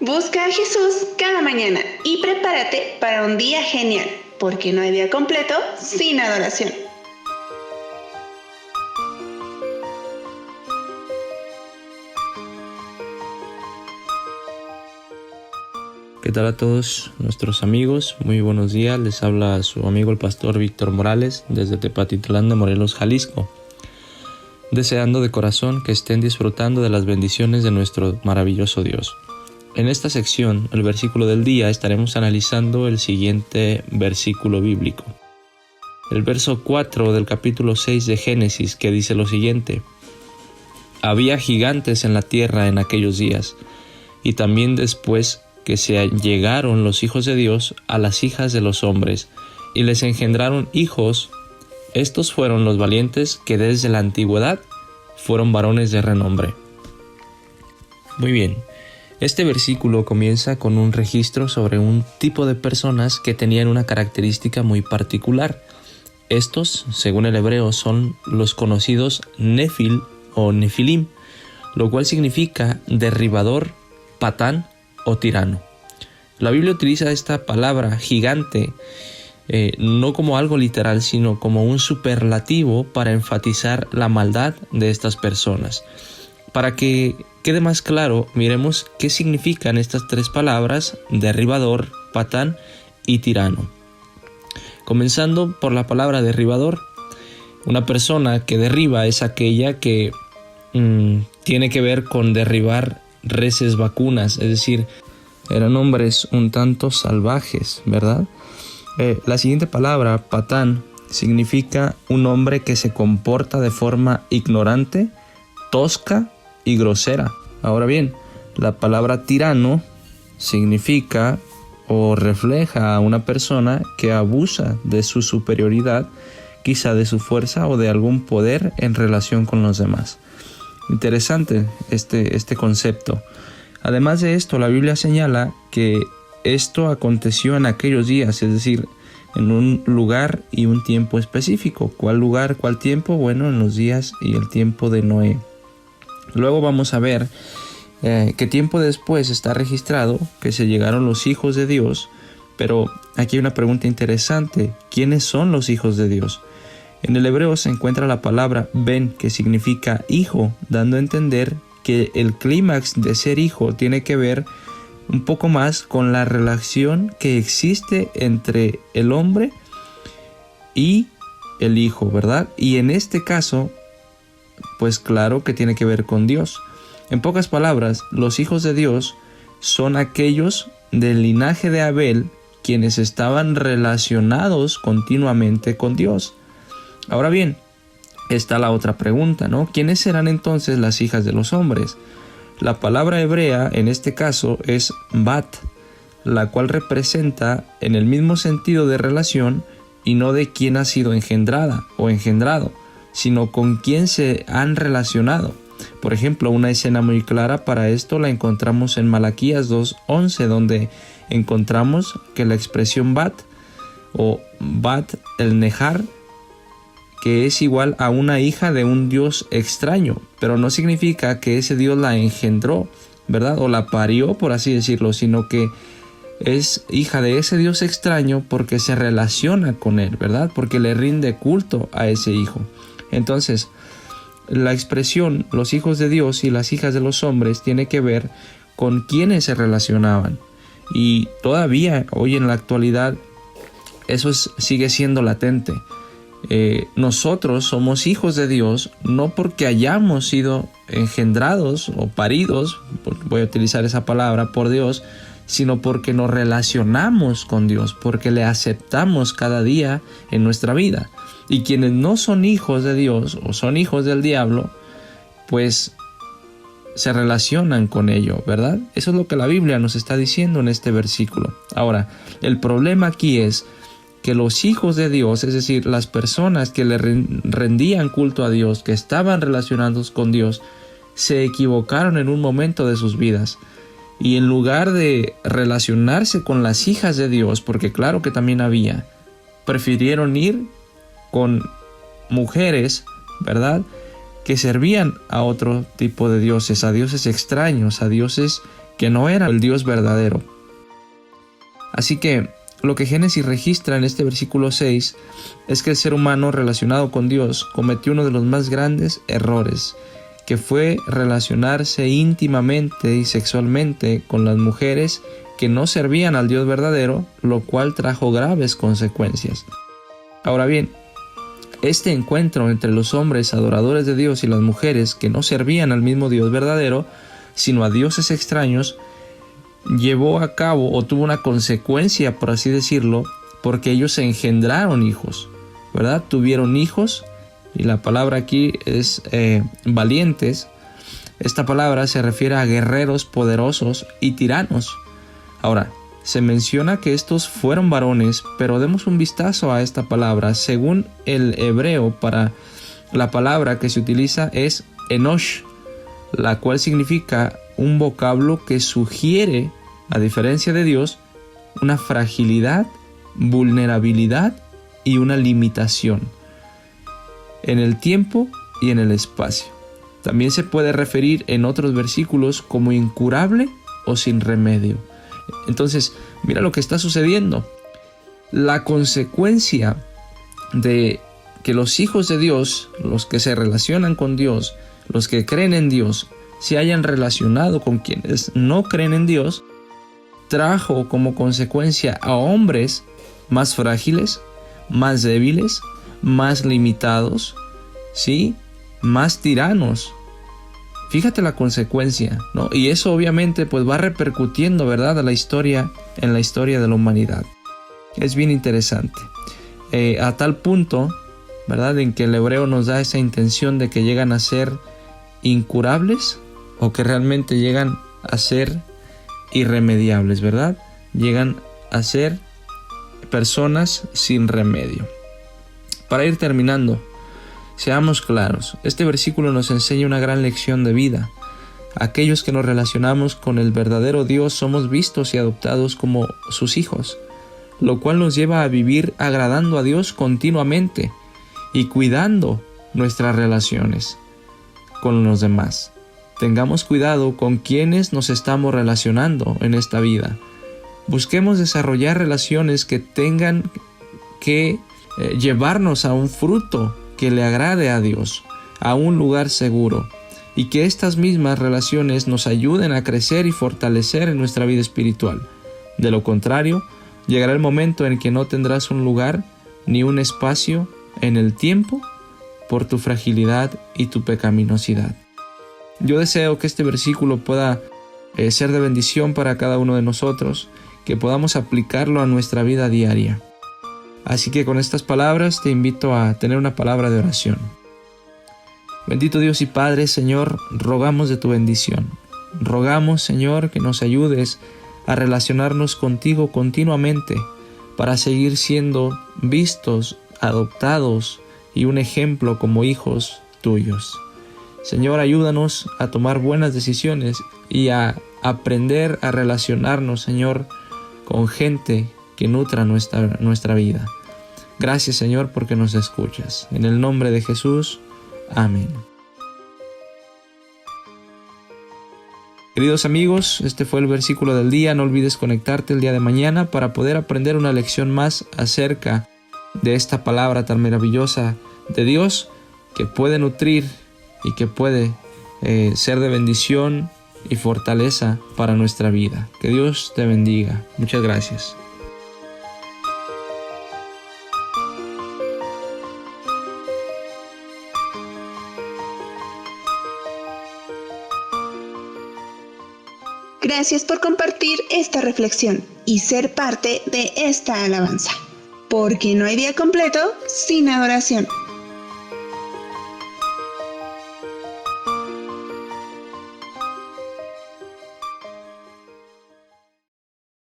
Busca a Jesús cada mañana y prepárate para un día genial, porque no hay día completo sin adoración. ¿Qué tal a todos nuestros amigos? Muy buenos días, les habla su amigo el pastor Víctor Morales desde Tepatitlán de Morelos, Jalisco, deseando de corazón que estén disfrutando de las bendiciones de nuestro maravilloso Dios. En esta sección, el versículo del día, estaremos analizando el siguiente versículo bíblico. El verso 4 del capítulo 6 de Génesis, que dice lo siguiente: Había gigantes en la tierra en aquellos días, y también después que se llegaron los hijos de Dios a las hijas de los hombres, y les engendraron hijos. Estos fueron los valientes que desde la antigüedad fueron varones de renombre. Muy bien, este versículo comienza con un registro sobre un tipo de personas que tenían una característica muy particular. Estos, según el hebreo, son los conocidos Nefil o Nefilim, lo cual significa derribador, patán o tirano. La Biblia utiliza esta palabra gigante no como algo literal, sino como un superlativo para enfatizar la maldad de estas personas. Para que quede más claro, miremos qué significan estas tres palabras: derribador, patán y tirano. Comenzando por la palabra derribador. Una persona que derriba es aquella que tiene que ver con derribar reses vacunas, es decir, eran hombres un tanto salvajes, ¿verdad? La siguiente palabra, patán, significa un hombre que se comporta de forma ignorante, tosca y grosera. Ahora bien, la palabra tirano significa o refleja a una persona que abusa de su superioridad, quizá de su fuerza o de algún poder en relación con los demás. Interesante este concepto. Además de esto, la Biblia señala que esto aconteció en aquellos días, es decir, en un lugar y un tiempo específico. ¿Cuál lugar, cuál tiempo? Bueno, en los días y el tiempo de Noé. Luego vamos a ver que tiempo después está registrado que se llegaron los hijos de Dios, pero aquí hay una pregunta interesante: ¿quiénes son los hijos de Dios? En el hebreo se encuentra la palabra ben, que significa hijo, dando a entender que el clímax de ser hijo tiene que ver un poco más con la relación que existe entre el hombre y el hijo, ¿verdad? Y en este caso, pues claro que tiene que ver con Dios. En pocas palabras, los hijos de Dios son aquellos del linaje de Abel, quienes estaban relacionados continuamente con Dios. Ahora bien, está la otra pregunta, ¿no? ¿Quiénes serán entonces las hijas de los hombres? La palabra hebrea en este caso es bat, la cual representa en el mismo sentido de relación y no de quién ha sido engendrada o engendrado, sino con quién se han relacionado. Por ejemplo, una escena muy clara para esto la encontramos en Malaquías 2:11, donde encontramos que la expresión bat o bat el nejar, que es igual a una hija de un dios extraño, pero no significa que ese dios la engendró, ¿verdad? O la parió, por así decirlo, sino que es hija de ese dios extraño porque se relaciona con él, ¿verdad? Porque le rinde culto a ese hijo. Entonces, la expresión los hijos de Dios y las hijas de los hombres tiene que ver con quienes se relacionaban. Y todavía, hoy en la actualidad, eso sigue siendo latente. Nosotros somos hijos de Dios no porque hayamos sido engendrados o paridos, voy a utilizar esa palabra, por Dios, sino porque nos relacionamos con Dios, porque le aceptamos cada día en nuestra vida. Y quienes no son hijos de Dios o son hijos del diablo, pues se relacionan con ello, ¿verdad? Eso es lo que la Biblia nos está diciendo en este versículo. Ahora, el problema aquí es que los hijos de Dios, es decir, las personas que le rendían culto a Dios, que estaban relacionados con Dios, se equivocaron en un momento de sus vidas. Y en lugar de relacionarse con las hijas de Dios, porque claro que también había, prefirieron ir con mujeres, ¿verdad?, que servían a otro tipo de dioses, a dioses extraños, a dioses que no era el Dios verdadero. Así que lo que Génesis registra en este versículo 6 es que el ser humano relacionado con Dios cometió uno de los más grandes errores, que fue relacionarse íntimamente y sexualmente con las mujeres que no servían al Dios verdadero, lo cual trajo graves consecuencias. Ahora bien, este encuentro entre los hombres adoradores de Dios y las mujeres que no servían al mismo Dios verdadero, sino a dioses extraños, llevó a cabo o tuvo una consecuencia, por así decirlo, porque ellos engendraron hijos, ¿verdad? Tuvieron hijos, y la palabra aquí es valientes. Esta palabra se refiere a guerreros poderosos y tiranos. Ahora, se menciona que estos fueron varones, pero demos un vistazo a esta palabra. Según el hebreo, para la palabra que se utiliza es enosh, la cual significa un vocablo que sugiere, a diferencia de Dios, una fragilidad, vulnerabilidad y una limitación en el tiempo y en el espacio. También se puede referir en otros versículos como incurable o sin remedio. Entonces, mira lo que está sucediendo. La consecuencia de que los hijos de Dios, los que se relacionan con Dios, los que creen en Dios, se hayan relacionado con quienes no creen en Dios, trajo como consecuencia a hombres más frágiles, más débiles, más limitados, ¿sí? Más tiranos. Fíjate la consecuencia, ¿no? Y eso obviamente pues va repercutiendo, ¿verdad?, en la historia de la humanidad. Es bien interesante. A tal punto, ¿verdad?, en que el hebreo nos da esa intención de que llegan a ser incurables o que realmente llegan a ser irremediables, ¿verdad? Llegan a ser personas sin remedio. Para ir terminando, seamos claros, este versículo nos enseña una gran lección de vida. Aquellos que nos relacionamos con el verdadero Dios somos vistos y adoptados como sus hijos, lo cual nos lleva a vivir agradando a Dios continuamente y cuidando nuestras relaciones con los demás. Tengamos cuidado con quienes nos estamos relacionando en esta vida. Busquemos desarrollar relaciones que tengan que llevarnos a un fruto que le agrade a Dios, a un lugar seguro, y que estas mismas relaciones nos ayuden a crecer y fortalecer en nuestra vida espiritual. De lo contrario, llegará el momento en que no tendrás un lugar ni un espacio en el tiempo por tu fragilidad y tu pecaminosidad. Yo deseo que este versículo pueda ser de bendición para cada uno de nosotros, que podamos aplicarlo a nuestra vida diaria. Así que con estas palabras te invito a tener una palabra de oración. Bendito Dios y Padre, Señor, rogamos de tu bendición. Rogamos, Señor, que nos ayudes a relacionarnos contigo continuamente para seguir siendo vistos, adoptados y un ejemplo como hijos tuyos. Señor, ayúdanos a tomar buenas decisiones y a aprender a relacionarnos, Señor, con gente que nutra nuestra vida. Gracias, Señor, porque nos escuchas. En el nombre de Jesús, amén. Queridos amigos, este fue el versículo del día. No olvides conectarte el día de mañana para poder aprender una lección más acerca de esta palabra tan maravillosa de Dios que puede nutrir y que puede ser de bendición y fortaleza para nuestra vida. Que Dios te bendiga. Muchas gracias. Gracias por compartir esta reflexión y ser parte de esta alabanza, porque no hay día completo sin adoración.